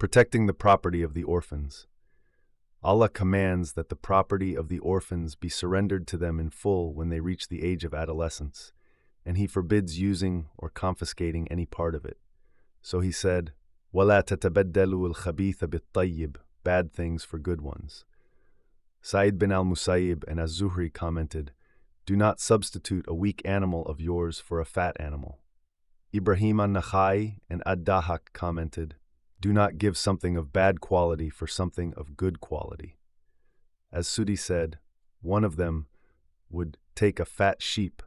Protecting the property of the orphans. Allah commands that the property of the orphans be surrendered to them in full when they reach the age of adolescence, and He forbids using or confiscating any part of it. So He said, وَلَا تَتَبَدَّلُوا الْخَبِيثَ بِالطَّيِّبِ, bad things for good ones. Sa'id bin al-Musayyib and Az-Zuhri commented, do not substitute a weak animal of yours for a fat animal. Ibrahim an-Nakhai and Ad-Dahak commented, do not give something of bad quality for something of good quality. As Sudi said, one of them would take a fat sheep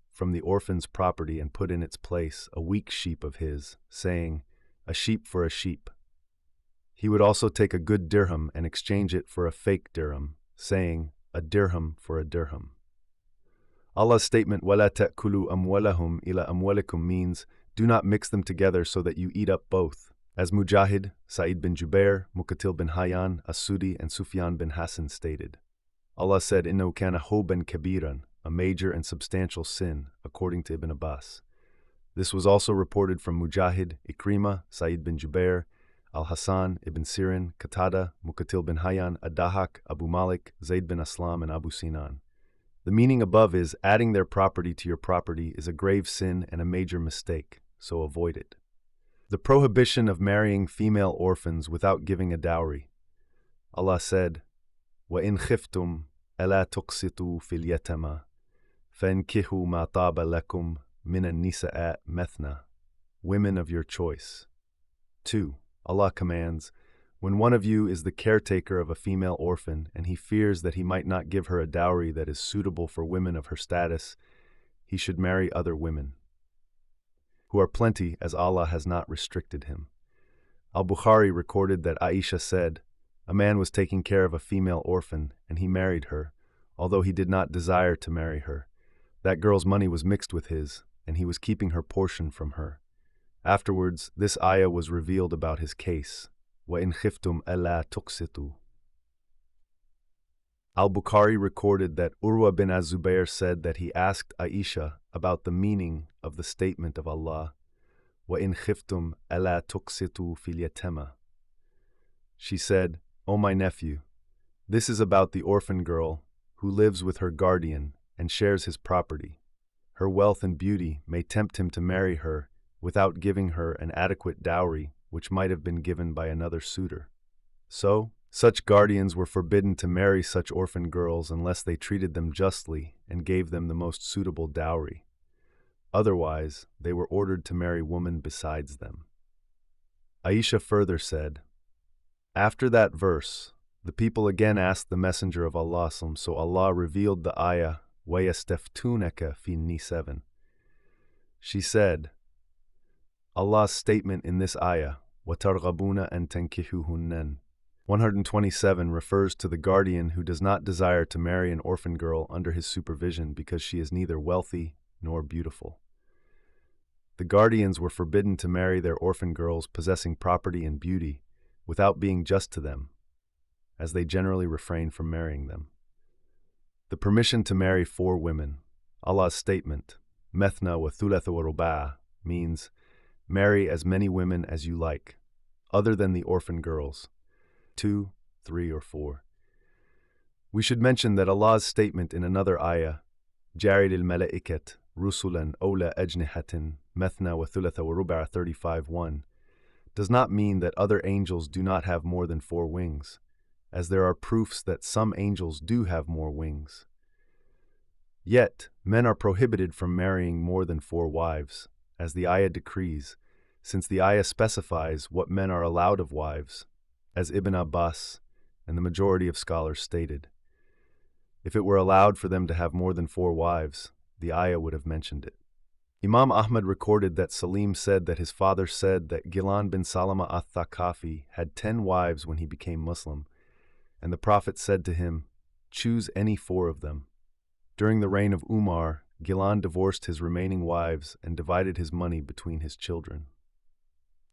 from the orphan's property and put in its place a weak sheep of his, saying, a sheep for a sheep. He would also take a good dirham and exchange it for a fake dirham, saying, a dirham for a dirham. Allah's statement, وَلَا تَأْكُلُوا أَمْوَالَهُمْ إِلَى أَمْوَالِكُمْ means, do not mix them together so that you eat up both. As Mujahid, Sa'id bin Jubair, Muqatil bin Hayyan, As-Sudi, and Sufyan bin Hassan stated, Allah said, إِنَّهُ كَانَ حُوبًا كَبِيرًا, a major and substantial sin, according to Ibn Abbas. This was also reported from Mujahid, Ikrimah, Sa'id bin Jubair, Al-Hasan, Ibn Sirin, Qatada, Muqatil bin Hayyan, Ad-Dahak, Abu Malik, Zayd bin Aslam, and Abu Sinan. The meaning above is, adding their property to your property is a grave sin and a major mistake, so avoid it. The prohibition of marrying female orphans without giving a dowry. Allah said, وَإِنْ خِفْتُمْ أَلَا تُقْسِطُوا فِي الْيَتَامَى فَانكِحُوا مَا طَابَ لَكُمْ مِنَ النِّسَاءِ مَثْنَى. Women of your choice. 2. Allah commands, when one of you is the caretaker of a female orphan and he fears that he might not give her a dowry that is suitable for women of her status, he should marry other women, who are plenty, as Allah has not restricted him. Al-Bukhari recorded that Aisha said, a man was taking care of a female orphan, and he married her, although he did not desire to marry her. That girl's money was mixed with his, and he was keeping her portion from her. Afterwards, this ayah was revealed about his case, وَإِنْ خِفْتُمْ أَلَا تُقْسِطُوا. Al-Bukhari recorded that Urwa bin Az-Zubayr said that he asked Aisha about the meaning of the statement of Allah, وَإِنْ خِفْتُمْ أَلَا تُقْسِطُوا فِي الْيَتَامَى. She said, O my nephew, this is about the orphan girl who lives with her guardian and shares his property. Her wealth and beauty may tempt him to marry her without giving her an adequate dowry which might have been given by another suitor. So, such guardians were forbidden to marry such orphan girls unless they treated them justly and gave them the most suitable dowry. Otherwise, they were ordered to marry women besides them. Aisha further said, after that verse, the people again asked the Messenger of Allah, so Allah revealed the ayah, وَيَسْتَفْتُونَكَ فِي النِّسَاءِ. She said, Allah's statement in this ayah, وَتَرْغَبُونَ أَن تَنْكِحُوهُنَّ, 127, refers to the guardian who does not desire to marry an orphan girl under his supervision because she is neither wealthy nor beautiful. The guardians were forbidden to marry their orphan girls possessing property and beauty without being just to them, as they generally refrain from marrying them. The permission to marry 4 women, Allah's statement, Methna wa thulatha wa ruba', means marry as many women as you like, other than the orphan girls, 2, 3, or 4. We should mention that Allah's statement in another ayah, Jarid al-Mala'ikat, Rusulan Ola Ajnihatin, Methna wa thulatha wa ruba' 35:1, does not mean that other angels do not have more than 4 wings, as there are proofs that some angels do have more wings. Yet, men are prohibited from marrying more than 4 wives, as the ayah decrees, since the ayah specifies what men are allowed of wives, as Ibn Abbas and the majority of scholars stated. If it were allowed for them to have more than 4 wives, the ayah would have mentioned it. Imam Ahmad recorded that Salim said that his father said that Gilan bin Salama al-Thaqafi had 10 wives when he became Muslim, and the Prophet said to him, choose any 4 of them. During the reign of Umar, Gilan divorced his remaining wives and divided his money between his children.